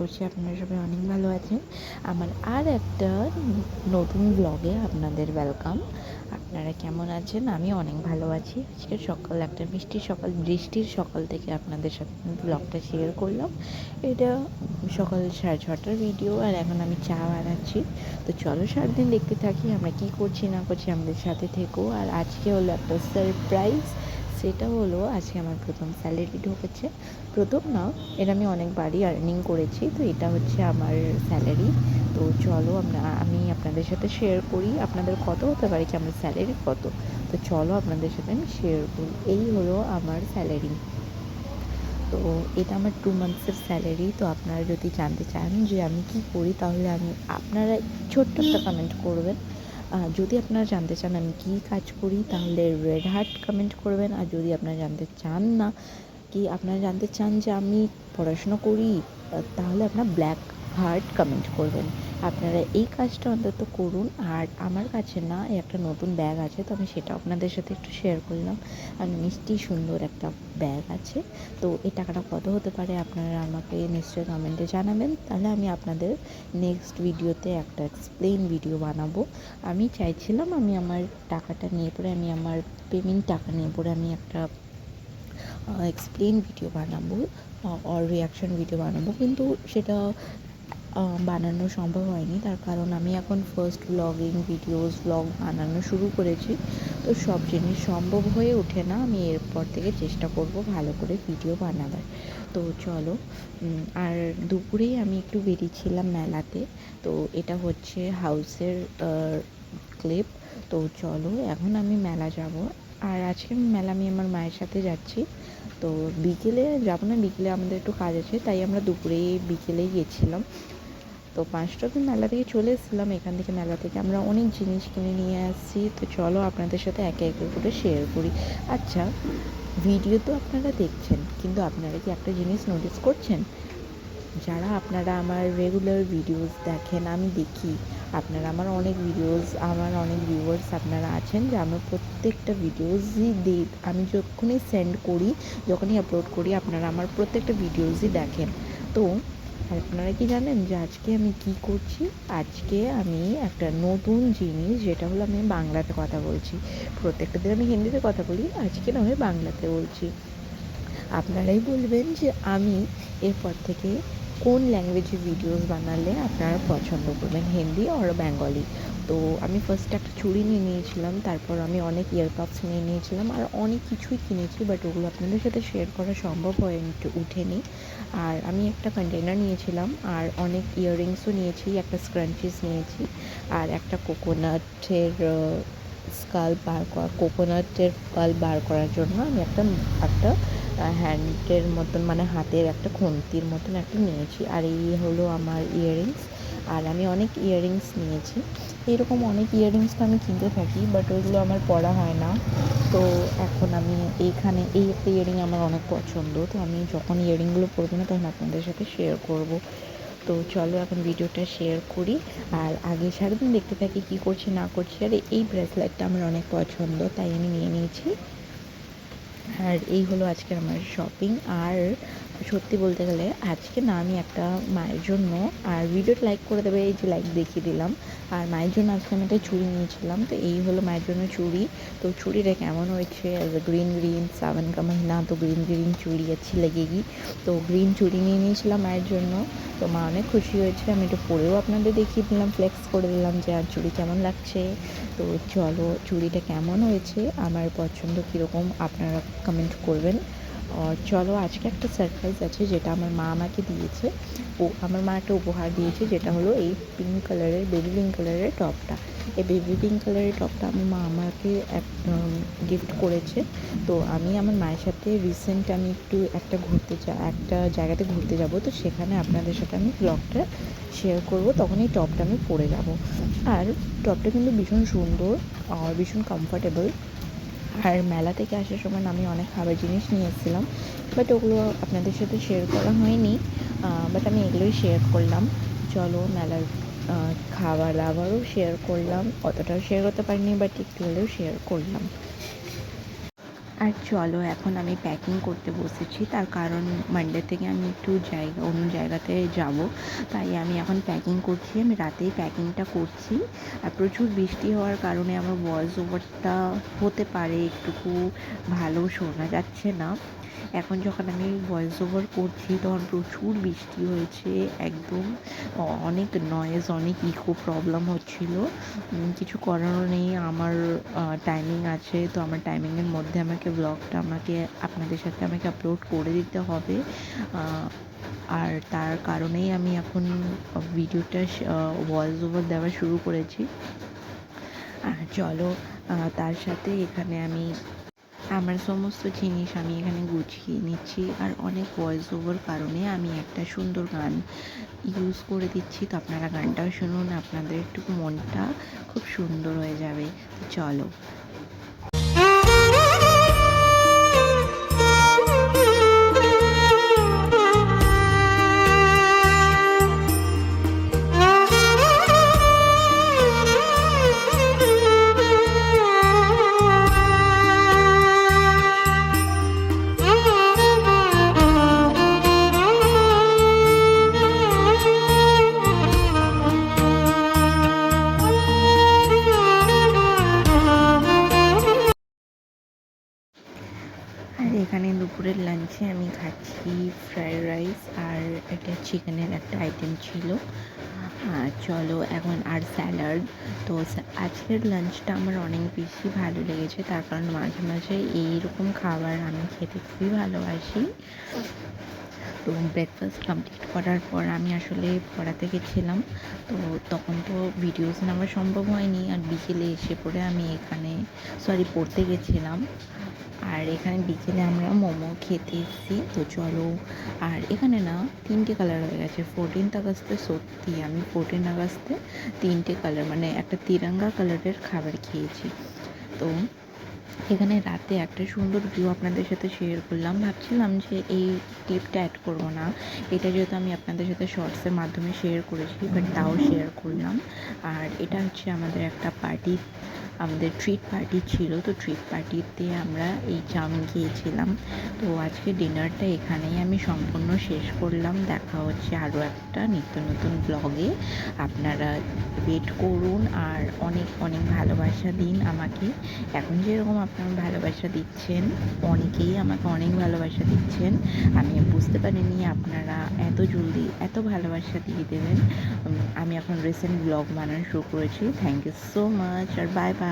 করছি আপনারা সবাই অনেক ভালো আছেন। আমার আর একটা নতুন ব্লগে আপনাদের ওয়েলকাম। আপনারা কেমন আছেন? আমি অনেক ভালো আছি। আজকে সকাল একটা মিষ্টি সকাল, বৃষ্টির সকাল থেকে আপনাদের সাথে ব্লগটা শেয়ার করলাম। এটা সকাল 6:30টার ভিডিও, আর এখন আমি চা বানাচ্ছি। তো চলো সারাদিন দেখতে থাকি আমরা কী করছি না করছি, আমাদের সাথে থেকো। আর আজকে হলো একটা সারপ্রাইজ, সেটা হলো আজকে আমার প্রথম স্যালারি ঢুকেছে। প্রথম না, এটা আমি অনেকবারই আর্নিং করেছি, তো এটা হচ্ছে আমার স্যালারি। তো চলো আমি আপনাদের সাথে শেয়ার করি আপনাদের কত হতে পারে কি আমার স্যালারি কত। তো চলো আপনাদের সাথে আমি শেয়ার করি। এই হলো আমার স্যালারি। তো এটা আমার 2 মান্থসের স্যালারি। তো আপনারা যদি জানতে চান যে আমি কী করি, তাহলে আপনারা ছোট্ট একটা কমেন্ট করবেন। যদি আপনারা জানতে চান আমি কী কাজ করি, তাহলে রেড হার্ট কমেন্ট করবেন। আর যদি আপনারা জানতে চান না, আপনারা জানতে চান যে আমি পড়াশুনো করি, তাহলে আপনার ব্ল্যাক হার্ট কমেন্ট করবেন। আপনারা এই কাজটা অন্তত করুন। আর আমার কাছে না একটা নতুন ব্যাগ আছে, তো আমি সেটা আপনাদের সাথে একটু শেয়ার করলাম। আর মিষ্টি সুন্দর একটা ব্যাগ আছে। তো এই টাকাটা কত হতে পারে আপনারা আমাকে নিশ্চয়ই কমেন্টে জানাবেন, তাহলে আমি আপনাদের নেক্সট ভিডিওতে একটা এক্সপ্লেন ভিডিও বানাবো। আমি চাইছিলাম আমি আমার টাকাটা নিয়ে পরে, আমি আমার পেমেন্ট টাকা নিয়ে পরে আমি একটা এক্সপ্লেন ভিডিও বানাবো অর রিয়াকশন ভিডিও বানাবো, কিন্তু সেটা বানানো সম্ভব হয়নি। তার কারণ আমি এখন ফার্স্ট ব্লগ বানানো শুরু করেছি, তো সব জিনিস সম্ভব হয়ে ওঠে না। আমি এরপর থেকে চেষ্টা করব ভালো করে ভিডিও বানাবার। তো চলো, আর দুপুরেই আমি একটু বেরিয়েছিলাম মেলাতে। তো এটা হচ্ছে হাউসের ক্লিপ। তো চলো এখন আমি মেলা যাব। আর আজকে আমি আমার মায়ের সাথে যাচ্ছি। তো বিকেলে যাবো না, বিকেলে আমাদের একটু কাজ আছে, তাই আমরা বিকেলেই গেছিলাম। তো 5টাতে মেলা থেকে চলে এসেছিলাম। এখান থেকে মেলা থেকে আমরা অনেক জিনিস কিনে নিয়ে আসছি। তো চলো আপনাদের সাথে একে একে করে শেয়ার করি। আচ্ছা, ভিডিও তো আপনারা দেখছেন, কিন্তু আপনারা কি একটা জিনিস নোটিস করছেন? যারা আপনারা আমার রেগুলার ভিডিওস দেখেন, আমি দেখি আপনারা আমার অনেক ভিউয়ার্স আপনারা আছেন, যে আমার প্রত্যেকটা ভিডিওসই আমি যখনই সেন্ড করি, যখনই আপলোড করি, আপনারা আমার প্রত্যেকটা ভিডিওসই দেখেন। তো আপনারা কি জানেন যে আজকে আমি কি করছি? আজকে আমি একটা নতুন জিনিস, যেটা হলো আমি বাংলাতে কথা বলছি। প্রত্যেকটা দিন আমি হিন্দিতে কথা বলি, আজকে না হয় বাংলাতে বলছি। আপনারাই বলবেন যে আমি এরপর থেকে কোন ল্যাঙ্গুয়েজে ভিডিওস বানালে আপনারা পছন্দ করবেন, হিন্দি অর বেঙ্গলি। তো আমি ফার্স্টে একটা চুড়ি নিয়ে নিয়েছিলাম, তারপর আমি অনেক ইয়ারকাপস নিয়ে নিয়েছিলাম, আর অনেক কিছুই কিনেছি, বাট ওগুলো আপনাদের সাথে শেয়ার করা সম্ভব হয়ে ওঠেনি। আর আমি একটা কন্টেনার নিয়েছিলাম, আর অনেক ইয়াররিংসও নিয়েছি, একটা স্ক্রাঞ্চিস নিয়েছি, আর একটা কোকোনাটের স্কাল বার করার জন্য আমি একটা হ্যান্ডের মতন, মানে হাতের একটা খুন্তির মতন একটা নিয়েছি। আর এই হলো আমার ইয়াররিংস। আর আমি অনেক ইয়াররিংস নিয়েছি, এইরকম অনেক ইয়াররিংস তো আমি কিনতে থাকি, বাট ওইগুলো আমার পরা হয় না। তো এখন আমি এই একটা ইয়াররিং আমার অনেক পছন্দ, তো আমি যখন ইয়াররিংগুলো পরবো না, তখন আপনাদের সাথে শেয়ার করব। তো চলো এখন ভিডিওটা শেয়ার করি। আর আগে সারাদিন দেখতে থাকি কী করছি না করছি। আর এই ব্রেসলেটটা আমার অনেক পছন্দ, তাই আমি নিয়ে নিয়েছি। আর এই হলো আজকের আমার শপিং। আর সত্যি বলতে গেলে আজকে না আমি একটা মায়ের জন্য, আর ভিডিওটা লাইক করে দেবে, এই যে লাইক দেখিয়ে দিলাম। আর মায়ের জন্য আজকে আমি একটা চুড়ি নিয়েছিলাম। তো এই হলো মায়ের জন্য চুড়ি। তো চুড়িটা কেমন হয়েছে? গ্রিন सावन का महीना, तो গ্রিন চুড়ি अच्छी लगेगी। তো গ্রিন চুড়ি নিয়ে নিয়েছিলাম মায়ের জন্য। তো মা অনেক খুশি হয়েছে। আমি একটু পরেও আপনাদের দেখিয়ে দিলাম, ফ্লেক্স করে দিলাম যে আর চুড়ি কেমন লাগছে। তো চলো, চুড়িটা কেমন হয়েছে, আমার পছন্দ কীরকম, আপনারা কমেন্ট করবেন। আর চলো, আজকে একটা সারপ্রাইজ আছে, যেটা আমার মা আমাকে দিয়েছে। আমার মা একটা উপহার দিয়েছে, যেটা হলো এই বেবি পিঙ্ক কালারের টপটা। এই বেবি পিঙ্ক কালারের টপটা আমার মা আমাকে গিফট করেছে। তো আমি আমার মায়ের সাথে রিসেন্ট আমি একটা জায়গাতে ঘুরতে যাব, তো সেখানে আপনাদের সাথে আমি ব্লগটা শেয়ার করব, তখন এই টপটা আমি পরে যাব। আর টপটা কিন্তু ভীষণ সুন্দর আর ভীষণ কমফর্টেবল। আর মেলা থেকে আসার সময় আমি অনেক খাবার জিনিস নিয়ে এসেছিলাম, বাট ওগুলো আপনাদের সাথে শেয়ার করা হয়নি, বাট আমি এগুলোই শেয়ার করলাম। চলো, মেলার খাবার দাবারও শেয়ার করলাম, অতটাও শেয়ার করতে পারিনি, বাট একটু হলেও শেয়ার করলাম। আর চলো এখন আমি প্যাকিং করতে বসেছি, তার কারণ মানডে থেকে আমি একটু অন্য জায়গাতে যাব, তাই আমি এখন প্যাকিং করছি। আমি রাতেই প্যাকিংটা করছি। আর প্রচুর বৃষ্টি হওয়ার কারণে আমার ভয়েস ওভারটা হতে পারে একটুকু ভালো শোনা যাচ্ছে না। এখন যখন আমি ভয়েস ওভার করছি তখন প্রচুর বৃষ্টি হয়েছে, একদম অনেক নয়েজ, অনেক ইকো প্রবলেম হচ্ছিল। কিছু করারও নেই, আমার টাইমিং আছে, তো আমার টাইমিংয়ের মধ্যে আমাকে ব্লগটা আপনাদের সাথে আমাকে আপলোড করে দিতে হবে। আর তার কারণেই আমি এখন ভিডিওটা ভয়েস ওভার দেওয়া শুরু করেছি। আর চলো তার সাথে এখানে আমি আমার সমস্ত জিনিস আমি এখানে গুছিয়ে নিচ্ছি। আর অনেক ভয়েস ওভার কারণে আমি একটা সুন্দর গান ইউজ করে দিচ্ছি, তো আপনারা গানটাও শুনুন, আপনাদের একটু মনটা খুব সুন্দর হয়ে যাবে। তো চলো। আর এখানে দুপুরের লাঞ্চে আমি খাচ্ছি ফ্রায়েড রাইস, আর এটা চিকেনের একটা আইটেম ছিল। চলো এখন আর স্যালাড। তো আজকের লাঞ্চটা আমার অনেক বেশি ভালো লেগেছে, তার কারণ মাঝে মাঝে এইরকম খাবার আমি খেতে খুবই ভালোবাসি। তো ব্রেকফাস্ট কমপ্লিট করার পর আমি আসলে পড়াতে গেছিলাম, তো তখন তো ভিডিওস নেওয়া সম্ভব হয়নি। আর বিকেলে এসে পড়ে আমি এখানে পড়তে গেছিলাম। আর এখানে বিকেলে আমরা মোমো খেতে এসেছি। তো চলো। আর এখানে না 3টে কালার হয়ে গেছে 14th আগস্টে। সত্যি আমি 14 আগস্টে 3টে কালার, মানে একটা তিরঙ্গা কালারের খাবার খেয়েছি। তো এখানে রাতে একটা সুন্দর ভিউ আপনাদের সাথে শেয়ার করলাম। ভাবছিলাম যে এই ক্লিপটা অ্যাড করবো না, এটা যেহেতু আমি আপনাদের সাথে শর্টসের মাধ্যমে শেয়ার করেছি, বাট তাও শেয়ার করলাম। আর এটা হচ্ছে আমাদের একটা পার্টি, আমাদের ট্রিট পার্টি ছিল। তো ট্রিট পার্টিতে আমরা এই চাউমিন খেয়েছিলাম। তো আজকে ডিনারটা এখানেই আমি সম্পূর্ণ শেষ করলাম। দেখা হচ্ছে আরও একটা নিত্য নতুন ব্লগে। আপনারা ওয়েট করুন আর অনেক অনেক ভালোবাসা দিন আমাকে। এখন যেরকম আপনারা ভালোবাসা দিচ্ছেন, অনেকেই আমাকে অনেক ভালোবাসা দিচ্ছেন, আমি বুঝতে পারিনি আপনারা এত জলদি এত ভালোবাসা দিয়ে দেবেন। আমি এখন রিসেন্ট ব্লগ বানানো শুরু করেছি। থ্যাংক ইউ সো মাচ, আর বাই বাই।